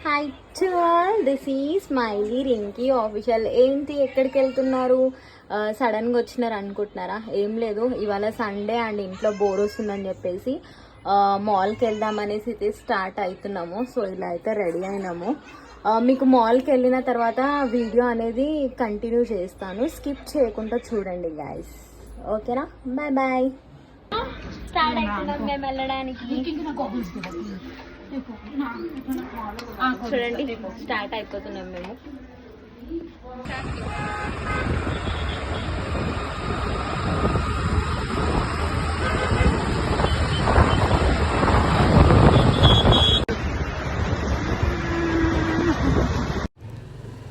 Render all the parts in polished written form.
Hi to all, this ఈ smiley Rinki official. ఏంటి ఎక్కడికి వెళ్తున్నారు? సడన్గా వచ్చినారు అనుకుంటున్నారా? ఏం లేదు, ఇవాళ సండే అండ్ ఇంట్లో బోర్ వస్తుందని చెప్పేసి మాల్కి వెళ్దామనేసి అయితే స్టార్ట్ అవుతున్నాము. సో ఇలా అయితే రెడీ అయినాము. మీకు మాల్కి వెళ్ళిన తర్వాత వీడియో అనేది కంటిన్యూ చేస్తాను, స్కిప్ చేయకుండా చూడండి గైస్. ఓకేనా? Bye bye. స్టార్ట్ అవుతున్నాం మేము వెళ్ళడానికి. చూడండి, స్టార్ట్ అయిపోతున్నాం మేము.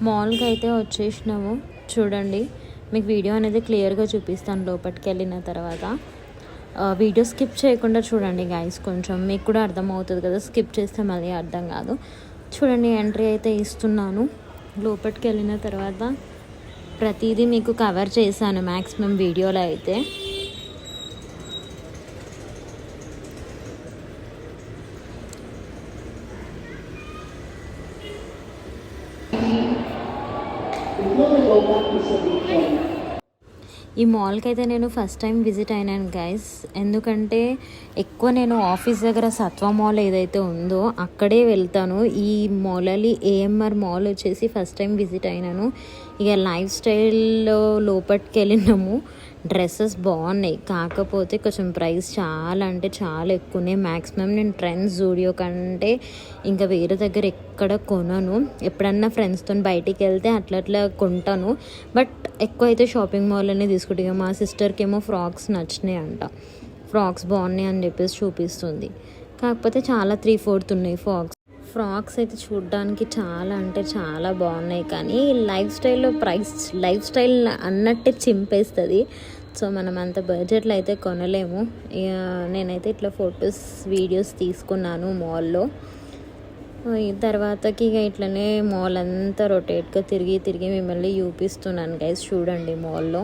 మాల్కి అయితే వచ్చేసినాము. చూడండి, మీకు వీడియో అనేది క్లియర్గా చూపిస్తాను లోపలికి వెళ్ళిన తర్వాత. వీడియో స్కిప్ చేయకుండా చూడండి గైస్, కొంచెం మీకు కూడా అర్థమవుతుంది కదా, స్కిప్ చేస్తే మళ్ళీ అర్థం కాదు. చూడండి, ఎంట్రీ అయితే ఇస్తున్నాను. లోపలికి వెళ్ళిన తర్వాత ప్రతిదీ మీకు కవర్ చేశాను మ్యాక్సిమం వీడియోలో అయితే. ఈ మాల్కి అయితే నేను ఫస్ట్ టైం విజిట్ అయినాను గైస్. ఎందుకంటే ఎక్కువ నేను ఆఫీస్ దగ్గర సత్వ మాల్ ఏదైతే ఉందో అక్కడే వెళ్తాను. ఈ మాల్ ఏఎంఆర్ మాల్ వచ్చేసి ఫస్ట్ టైం విజిట్ అయినాను. ఇక లైఫ్ స్టైల్లో లోపలికి వెళ్ళినాము. డ్రెస్సెస్ బాగున్నాయి, కాకపోతే కొంచెం ప్రైస్ చాలా అంటే చాలా ఎక్కువనే. మ్యాక్సిమం నేను ట్రెండ్స్ జూడియో కంటే ఇంకా వేరే దగ్గర ఎక్కడ కొనను. ఎప్పుడన్నా ఫ్రెండ్స్తో బయటికి వెళ్తే అట్లా కొంటాను, బట్ ఎక్కువ అయితే షాపింగ్ మాల్లోనే తీసుకుంటాను. మా సిస్టర్కి ఏమో ఫ్రాక్స్ నచ్చినాయి అంట, ఫ్రాక్స్ బాగున్నాయి అని చెప్పేసి చూపిస్తుంది. కాకపోతే చాలా 3/4 ఉన్నాయి ఫ్రాక్స్ అయితే చూడడానికి చాలా అంటే చాలా బాగున్నాయి. కానీ లైఫ్ స్టైల్లో లైఫ్ స్టైల్ అన్నట్టే చింపేస్తుంది. సో మనం అంత బడ్జెట్లో అయితే కొనలేము. నేనైతే ఇట్లా ఫొటోస్ వీడియోస్ తీసుకున్నాను మాల్లో. తర్వాతకి ఇక ఇట్లనే మాల్ అంతా రొటేట్గా తిరిగి మిమ్మల్ని చూపిస్తున్నాను గైస్. చూడండి మాల్లో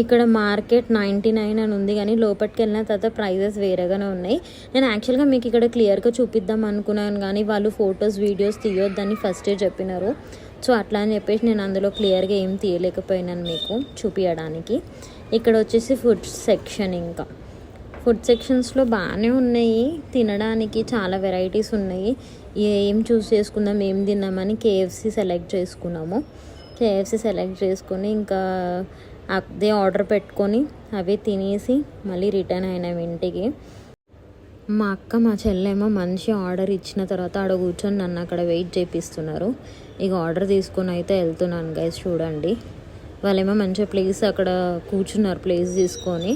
ఇక్కడ మార్కెట్ 99 అని ఉంది, కానీ లోపలికి వెళ్ళిన తర్వాత ప్రైజెస్ వేరేగానే ఉన్నాయి. నేను యాక్చువల్గా మీకు ఇక్కడ క్లియర్గా చూపిద్దాం అనుకున్నాను, కానీ వాళ్ళు ఫొటోస్ వీడియోస్ తీయొద్దని ఫస్టే చెప్పినారు. సో అట్లా అని చెప్పేసి నేను అందులో క్లియర్గా ఏం తీయలేకపోయినాను మీకు చూపించడానికి. ఇక్కడ వచ్చేసి ఫుడ్ సెక్షన్, ఇంకా ఫుడ్ సెక్షన్స్లో బాగానే ఉన్నాయి తినడానికి, చాలా వెరైటీస్ ఉన్నాయి. ఏం చూస్ చేసుకుందాం, ఏం తిన్నామని కేఎఫ్సి సెలెక్ట్ చేసుకున్నాము. కేఎఫ్సి సెలెక్ట్ చేసుకొని ఇంకా అదే ఆర్డర్ పెట్టుకొని అవి తినేసి మళ్ళీ రిటర్న్ అయినాం ఇంటికి. మా అక్క మా చెల్లెమో మంచి ఆర్డర్ ఇచ్చిన తర్వాత ఆడ కూర్చొని నన్ను అక్కడ వెయిట్ చేపిస్తున్నారు. ఇక ఆర్డర్ తీసుకొని అయితే వెళ్తున్నాను గైస్. చూడండి, వాళ్ళేమో మంచిగా ప్లేస్ అక్కడ కూర్చున్నారు, ప్లేస్ తీసుకొని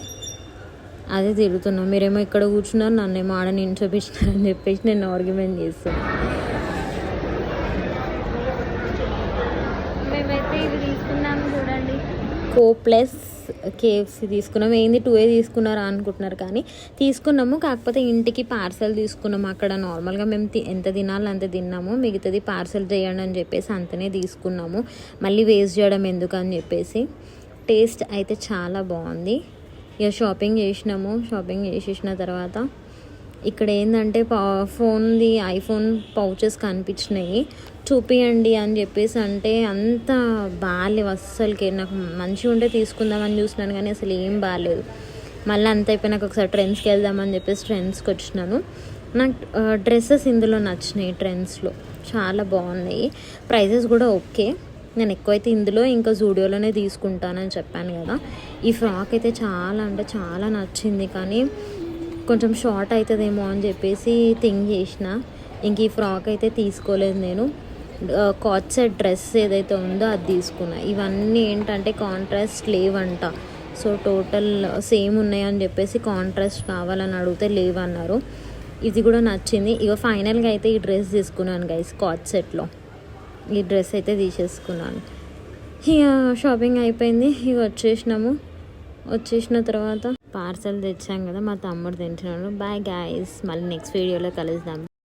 అదే తిరుగుతున్నాం. మీరేమో ఇక్కడ కూర్చున్నారు, నన్నేమో ఆడ నించోపించినారని చెప్పేసి నేను ఆర్గ్యుమెంట్ చేస్తున్నాను. మేమైతే ఇది తీసుకున్నాము చూడండి, ప్లస్ కేఎఫ్సి తీసుకున్నాము. ఏంది 2 తీసుకున్నారా అనుకుంటున్నారు, కానీ తీసుకున్నాము. కాకపోతే ఇంటికి పార్సల్ తీసుకున్నాము. అక్కడ నార్మల్గా మేము ఎంత తినాలో అంత తిన్నాము, మిగతాది పార్సల్ చేయండి అని చెప్పేసి అంతనే తీసుకున్నాము. మళ్ళీ వేస్ట్ చేయడం ఎందుకు అని చెప్పేసి. టేస్ట్ అయితే చాలా బాగుంది. ఇక షాపింగ్ చేసినాము. షాపింగ్ చేసేసిన తర్వాత ఇక్కడ ఏంటంటే ఫోన్ది ఐఫోన్ పౌచెస్ కనిపించినాయి, చూపియండి అని చెప్పేసి అంటే అంత బాగాలేవు అస్సలకి. నాకు మంచిగా ఉంటే తీసుకుందామని చూసినాను, కానీ అసలు ఏం బాగాలేదు. మళ్ళీ అంత అయిపోయినాక ఒకసారి ట్రెండ్స్కి వెళ్దామని చెప్పేసి ట్రెండ్స్కి వచ్చినాను. నాకు డ్రెస్సెస్ ఇందులో నచ్చినాయి, ట్రెండ్స్లో చాలా బాగున్నాయి. ప్రైజెస్ కూడా ఓకే. నేను ఎక్కువైతే ఇందులో ఇంకా జూడియోలోనే తీసుకుంటానని చెప్పాను కదా. ఈ ఫ్రాక్ అయితే చాలా అంటే చాలా నచ్చింది, కానీ కొంచెం షార్ట్ అవుతుందేమో అని చెప్పేసి థింక్ చేసిన. ఇంక ఈ ఫ్రాక్ అయితే తీసుకోలేదు నేను. కాట్ సెట్ డ్రెస్ ఏదైతే ఉందో అది తీసుకున్నా. ఇవన్నీ ఏంటంటే కాంట్రాస్ట్ లేవంట. సో టోటల్ సేమ్ ఉన్నాయని చెప్పేసి కాంట్రాస్ట్ కావాలని అడిగితే లేవన్నారు. ఇది కూడా నచ్చింది. ఇక ఫైనల్గా అయితే ఈ డ్రెస్ తీసుకున్నాను గైస్. కాట్ సెట్లో ఈ డ్రెస్ అయితే తీసేసుకున్నాను. ఇక షాపింగ్ అయిపోయింది. ఇక వచ్చేసినాము. వచ్చేసిన తర్వాత పార్సల్ తెచ్చాం కదా, మా తమ్ముడు తింటున్నాడు. బాయ్ గాయస్, మళ్ళీ నెక్స్ట్ వీడియోలో కలుద్దాం.